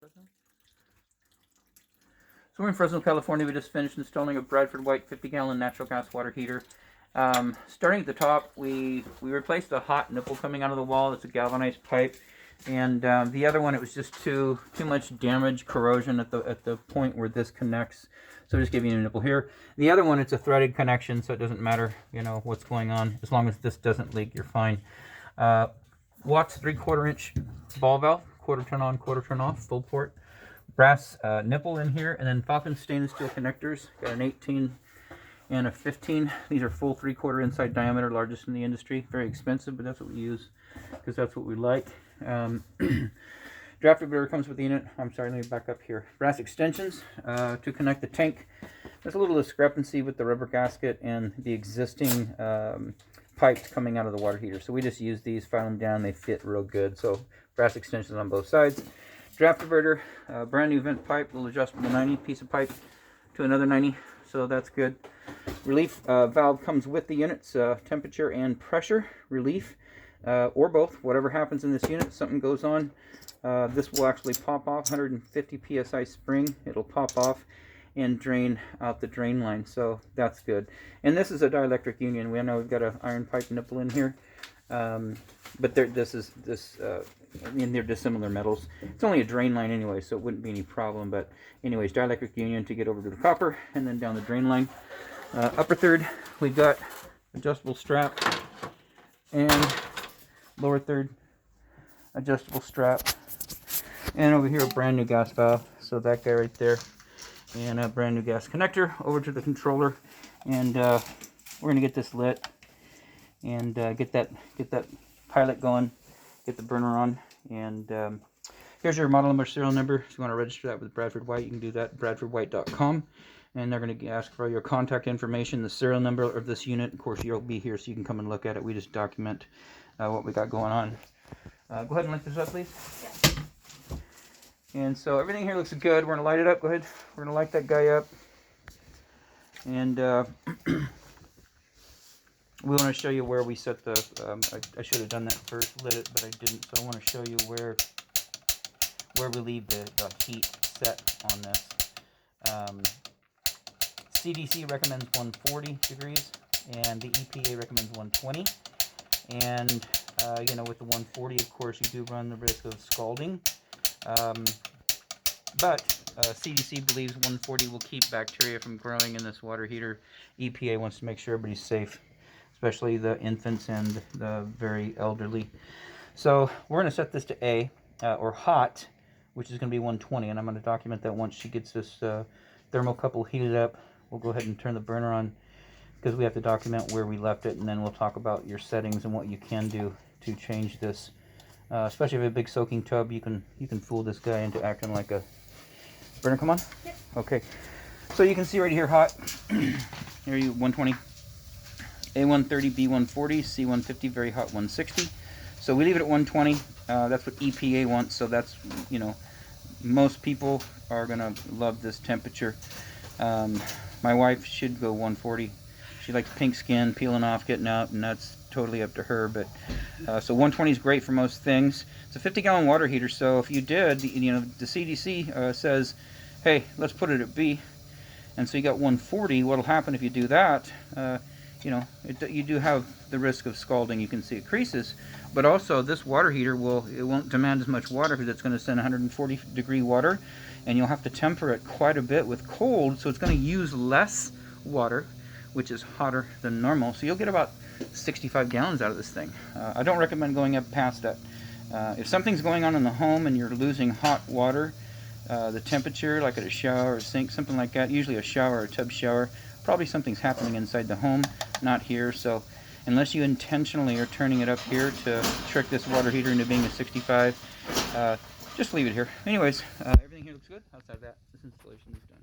So we're in Fresno, California. We just finished installing a Bradford White 50-gallon natural gas water heater. Starting at the top, we replaced a hot nipple coming out of the wall. It's a galvanized pipe, and the other one, it was just too much damage, corrosion at the point where this connects. So just giving you a nipple here. The other one, it's a threaded connection, so it doesn't matter, you know, what's going on. As long as this doesn't leak, you're fine. Watts 3/4 inch ball valve, quarter turn on, quarter turn off, full port. Brass nipple in here, and then Falcon stainless steel connectors. Got an 18 and a 15. These are full 3/4 inside diameter, largest in the industry. Very expensive, but that's what we use because that's what we like. Draft converter comes with the unit. I'm sorry, let me back up here. Brass extensions to connect the tank. There's a little discrepancy with the rubber gasket and the existing pipes coming out of the water heater. So we just use these, file them down, they fit real good. So brass extensions on both sides. Draft converter, brand new vent pipe, little adjustable 90 piece of pipe to another 90, so that's good. Relief valve comes with the unit's temperature and pressure relief, or both, whatever happens in this unit. Something goes on, this will actually pop off, 150 psi spring, it'll pop off and drain out the drain line, so that's good. And this is a dielectric union. We know we've got an iron pipe nipple in here, but I mean, they're dissimilar metals. It's only a drain line anyway, so it wouldn't be any problem. But anyways, dielectric union to get over to the copper and then down the drain line. Upper third, we've got adjustable strap, and lower third, adjustable strap. And over here, a brand new gas valve. So that guy right there, and a brand new gas connector over to the controller. And we're gonna get this lit and get that pilot going. Get the burner on, and here's your model number, serial number. If you want to register that with Bradford White, you can do that at bradfordwhite.com, and they're going to ask for your contact information, the serial number of this unit. Of course, you'll be here, so you can come and look at it. We just document what we got going on. Go ahead and light this up, please. Yes. And so everything here looks good. We're going to light it up. Go ahead. We're going to light that guy up, and we want to show you where we set the, I should have done that first, lit it, but I didn't, so I want to show you where we leave the heat set on this. CDC recommends 140 degrees, and the EPA recommends 120, and you know, with the 140, of course, you do run the risk of scalding, but CDC believes 140 will keep bacteria from growing in this water heater. EPA wants to make sure everybody's safe, especially the infants and the very elderly. So we're going to set this to A, or hot, which is going to be 120, and I'm going to document that once she gets this thermocouple heated up. We'll go ahead and turn the burner on, because we have to document where we left it, and then we'll talk about your settings and what you can do to change this. Especially if you have a big soaking tub, you can fool this guy into acting like a burner. Come on. Yep. Okay. So you can see right here, hot. Here you 120. A130, B140, C150, very hot 160. So we leave it at 120. That's what EPA wants. So that's, you know, most people are gonna love this temperature. My wife should go 140. She likes pink skin, peeling off, getting out, and that's totally up to her. But so 120 is great for most things. It's a 50-gallon water heater. So if you did, you know, the CDC says, hey, let's put it at B. And so you got 140. What'll happen if you do that? You know, you do have the risk of scalding. You can see it creases, but also this water heater won't demand as much water, because it's going to send 140 degree water, and you'll have to temper it quite a bit with cold, so it's going to use less water, which is hotter than normal. So you'll get about 65 gallons out of this thing. I don't recommend going up past that. If something's going on in the home and you're losing hot water, the temperature, like at a shower or sink, something like that, usually a shower or a tub shower, probably something's happening inside the home, not here. So unless you intentionally are turning it up here to trick this water heater into being a 65, just leave it here. Anyways, everything here looks good. Outside of that, this installation is done.